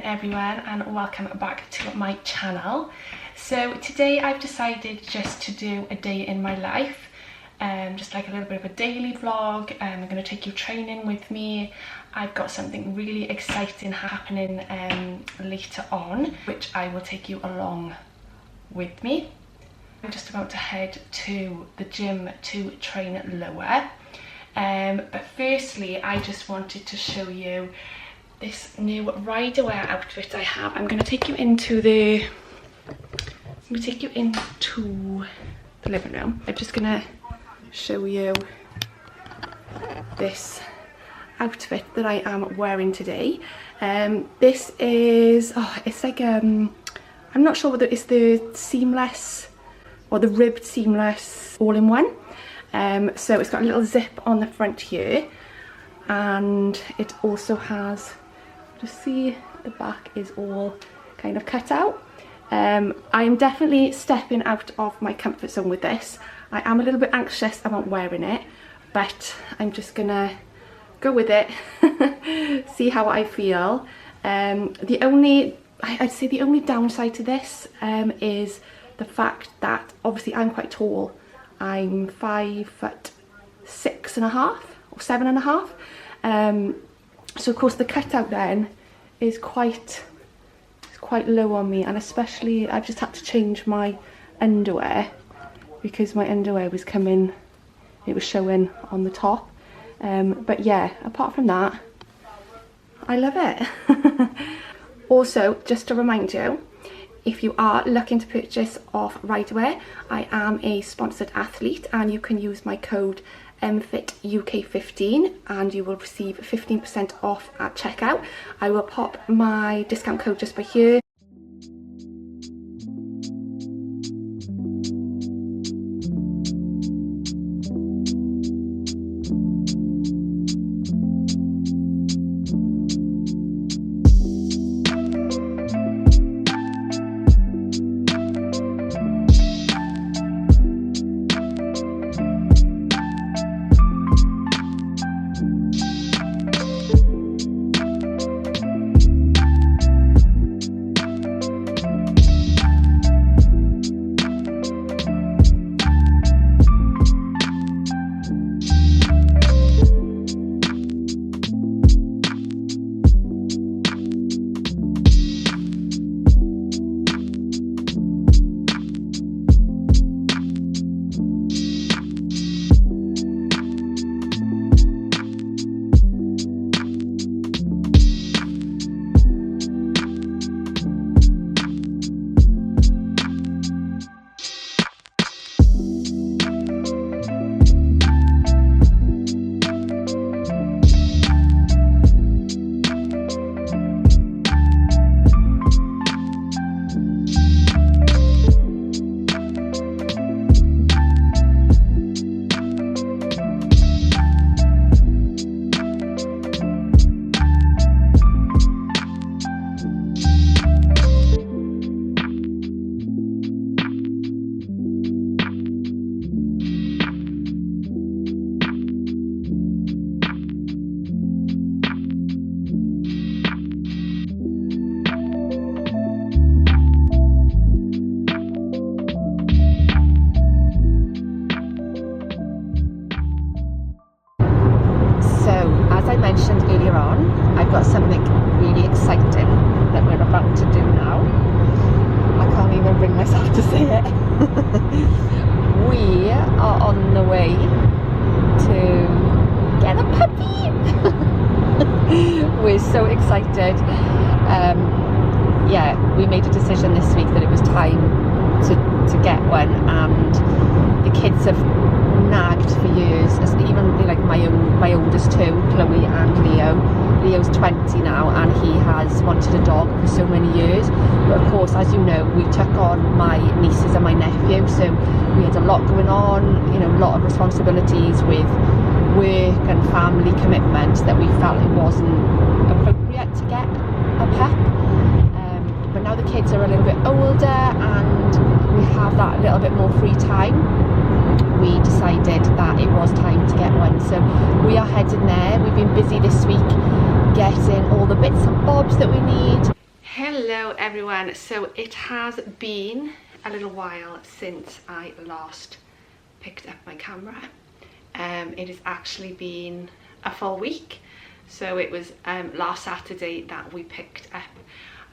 everyone, and welcome back to my channel. So today I've decided just to do a day in my life, just like a little bit of a daily vlog. I'm going to take you training with me. I've got something really exciting happening later on, which I will take you along with me. I'm just about to head to the gym to train lower, but firstly I just wanted to show you this new rider-wear outfit I have. I'm going to take you into the living room. I'm just going to show you this outfit that I am wearing today. This is, it's like, I'm not sure whether it's the seamless or the ribbed seamless all-in-one. So it's got a little zip on the front here, and it also has, just see, the back is all kind of cut out. I am definitely stepping out of my comfort zone with this. I am a little bit anxious about wearing it, but I'm just gonna go with it, see how I feel. I'd say the only downside to this is the fact that obviously I'm quite tall. I'm 5'6.5" or 7.5". So of course the cutout then is quite low on me, and especially I've just had to change my underwear because my underwear was coming, it was showing on the top. But yeah, apart from that, I love it. Also, just to remind you, if you are looking to purchase off riderwear, I am a sponsored athlete, and you can use my code MFITUK15 and you will receive 15% off at checkout. I will pop my discount code just by here. I've got something really exciting that we're about to do now. I can't even bring myself to say it. We are on the way to get a puppy. We're so excited. Yeah, we made a decision this week that it was time to get one, and the kids have nagged for years, even like my oldest two, Chloe and Leo. Leo's 20 now, and he has wanted a dog for so many years, but of course, as you know, we took on my nieces and my nephew, so we had a lot going on, you know, a lot of responsibilities with work and family commitments, that we felt it wasn't appropriate to get a pup. But now the kids are a little bit older and we have that little bit more free time, we decided that it was time to get one. So we are heading there. We've been busy this week getting all the bits and bobs that we need. Hello everyone. So it has been a little while since I last picked up my camera. It has actually been a full week. So it was last Saturday that we picked up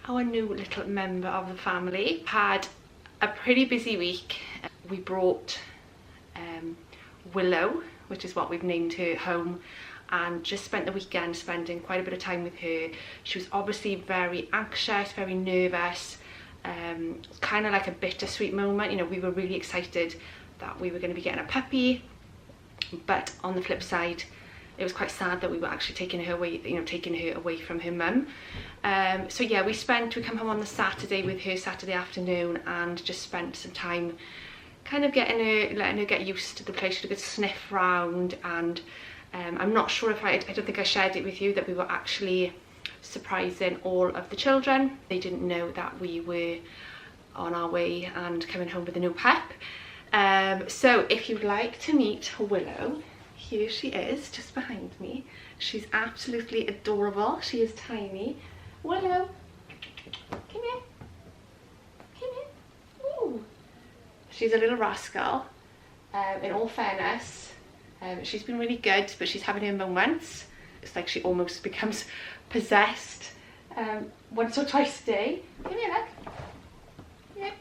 our new little member of the family. Had a pretty busy week. We brought Willow, which is what we've named her, home, and just spent the weekend spending quite a bit of time with her. She was obviously very anxious, very nervous, kind of like a bittersweet moment. You know, we were really excited that we were going to be getting a puppy, but on the flip side, it was quite sad that we were actually taking her away, you know, taking her away from her mum. So yeah, we come home on the Saturday with her Saturday afternoon and just spent some time kind of letting her get used to the place. She had a good sniff round, and I'm not sure if I don't think I shared it with you that we were actually surprising all of the children. They didn't know that we were on our way and coming home with a new pup. So if you'd like to meet Willow, here she is just behind me. She's absolutely adorable. She is tiny. Willow, come here. Come here. Ooh. She's a little rascal. In all fairness, she's been really good, but she's having her moments. It's like she almost becomes possessed once or twice a day. Come here, look. Yep.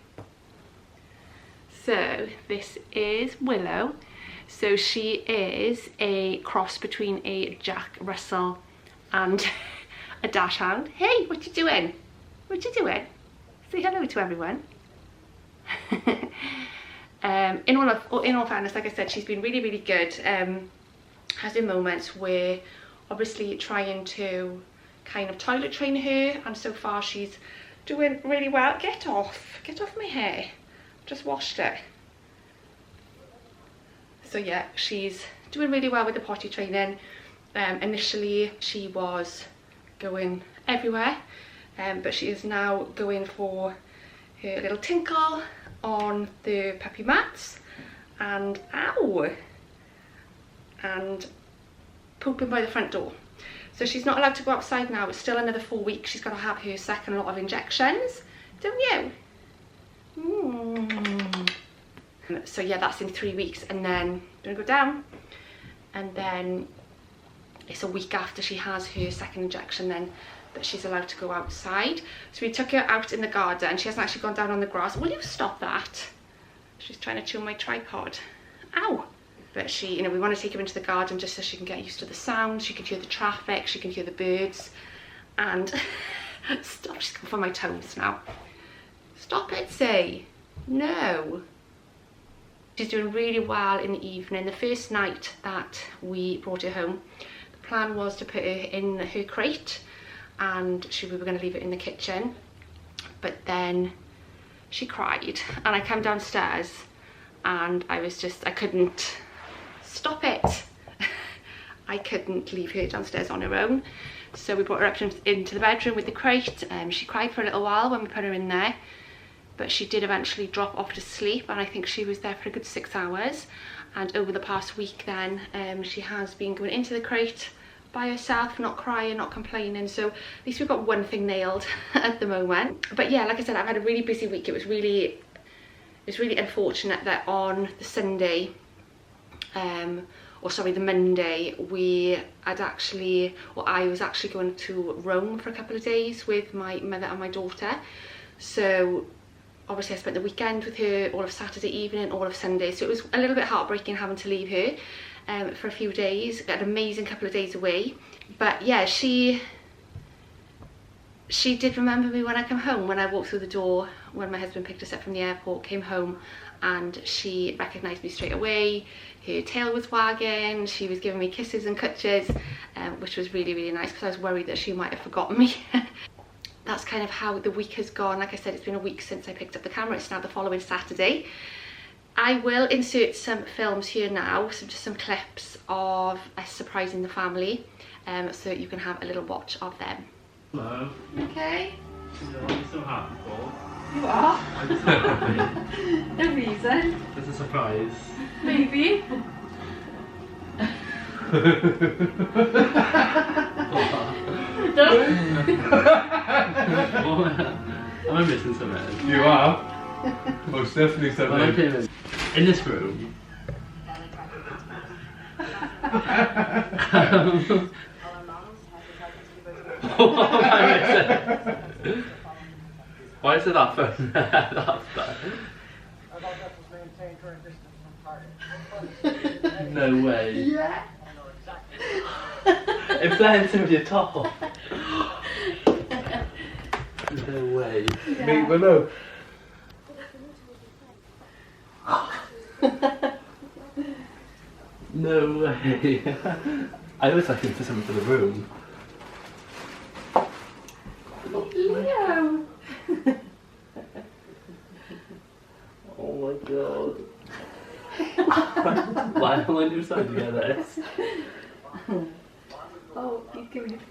So this is Willow. So she is a cross between a Jack Russell and a dachshund. Hey, what you doing? What you doing? Say hello to everyone. In all fairness, like I said, she's been really good. Has been moments where obviously trying to kind of toilet train her, and so far she's doing really well. Get off my hair. Just washed it. So yeah, she's doing really well with the potty training. Initially she was going everywhere, but she is now going for her little tinkle on the puppy mats and pooping by the front door. So she's not allowed to go outside now. It's still another 4 weeks. She's got to have her second lot of injections, don't you? So yeah, that's in 3 weeks, and then gonna go down, and then it's a week after she has her second injection then that she's allowed to go outside. So we took her out in the garden. She hasn't actually gone down on the grass. Will you stop that? She's trying to chew my tripod. Ow! But she, you know, we want to take her into the garden just so she can get used to the sound. She can hear the traffic, she can hear the birds, and stop, she's come for my toes now. Stop it, say. No. She's doing really well in the evening. The first night that we brought her home, the plan was to put her in her crate, and we were going to leave it in the kitchen, but then she cried, and I came downstairs and I couldn't stop it. I couldn't leave her downstairs on her own, so we brought her up into the bedroom with the crate. She cried for a little while when we put her in there, but she did eventually drop off to sleep, and I think she was there for a good 6 hours. And over the past week then, she has been going into the crate by herself, not crying, not complaining. So at least we've got one thing nailed at the moment. But yeah, like I said, I've had a really busy week. It was really unfortunate that on the Sunday, the Monday, I was actually going to Rome for a couple of days with my mother and my daughter. So obviously I spent the weekend with her, all of Saturday evening, all of Sunday. So it was a little bit heartbreaking having to leave her for a few days. Got an amazing couple of days away. But yeah, she did remember me when I came home, when I walked through the door, when my husband picked us up from the airport, came home, and she recognised me straight away. Her tail was wagging, she was giving me kisses and cutches, which was really nice, because I was worried that she might have forgotten me. That's kind of how the week has gone. Like I said, it's been a week since I picked up the camera. It's now the following Saturday. I will insert some films here now, just some clips of us surprising the family, so that you can have a little watch of them. Hello. Okay. I'm so happy, Paul. You are? I'm so happy. No reason. It's a surprise. Maybe. Am I missing something? You are. Most definitely When I something. came in this room. What am I missing? Why is it that phone? That's bad. No way. Yeah. It's playing to your top. No way. Meet Willow. No way. I was looking for something for the room. Leo. Oh my god. Why am I deciding to get this? Oh, he's giving it.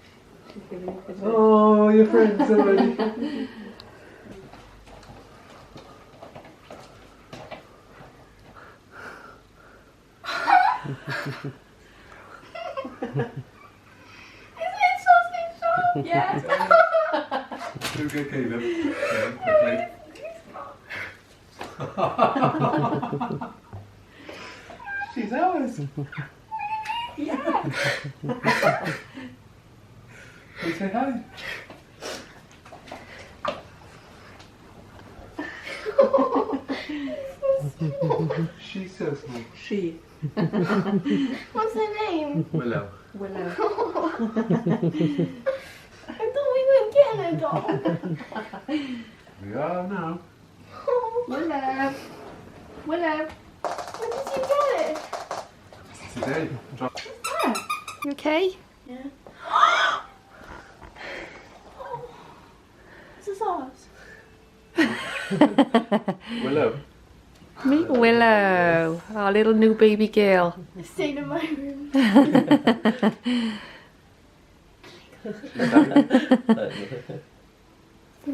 Oh, your friends already. Yes. Do good, Caleb. Yeah, quickly. She's ours. Yeah. We say hi. She's so small. She. What's her name? Willow. Willow. I thought we weren't getting a dog. We are now. Willow. Willow. When did you get it? Today. Drop. You okay? Yeah. This is ours. Willow. Meet Willow, our little new baby girl. Staying in my room.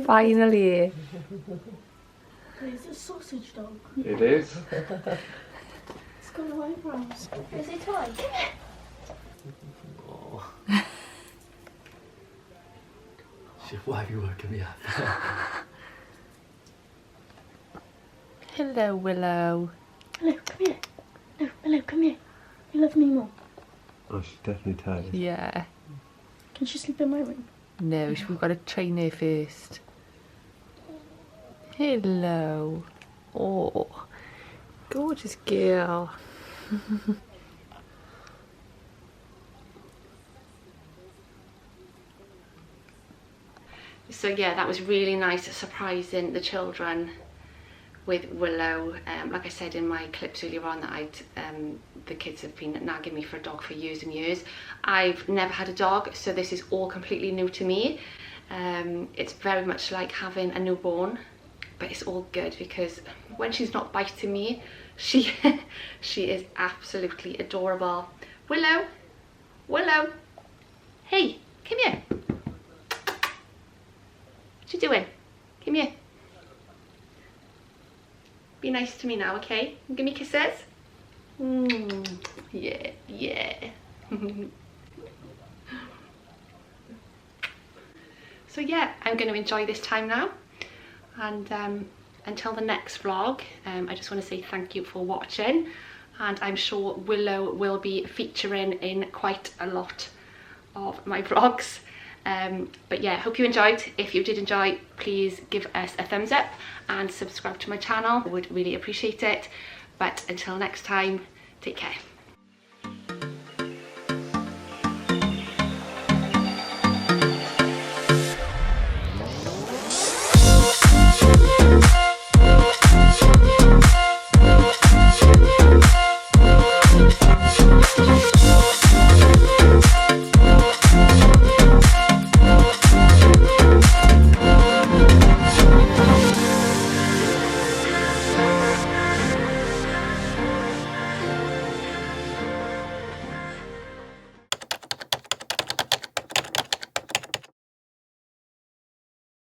Finally. It's a sausage dog. It is. It's got no eyebrows. Is it toy? Oh. Shit, why are you woken me up? Hello, Willow. Hello, come here. No, hello, come here. You love me more. Oh, she's definitely tired. Yeah. Can she sleep in my room? No, we've got to train her first. Hello. Oh, gorgeous girl. So yeah, that was really nice, surprising the children with Willow. Like I said in my clips earlier on, that the kids have been nagging me for a dog for years and years. I've never had a dog, so this is all completely new to me. It's very much like having a newborn, but it's all good because when she's not biting me, she is absolutely adorable. Willow, Willow, hey, come here. What you doing? Come here. Be nice to me now, okay? Give me kisses. Yeah, yeah. So yeah, I'm going to enjoy this time now, and until the next vlog, I just want to say thank you for watching, and I'm sure Willow will be featuring in quite a lot of my vlogs. But yeah, hope you enjoyed. If you did enjoy, please give us a thumbs up and subscribe to my channel. I would really appreciate it. But until next time, take care.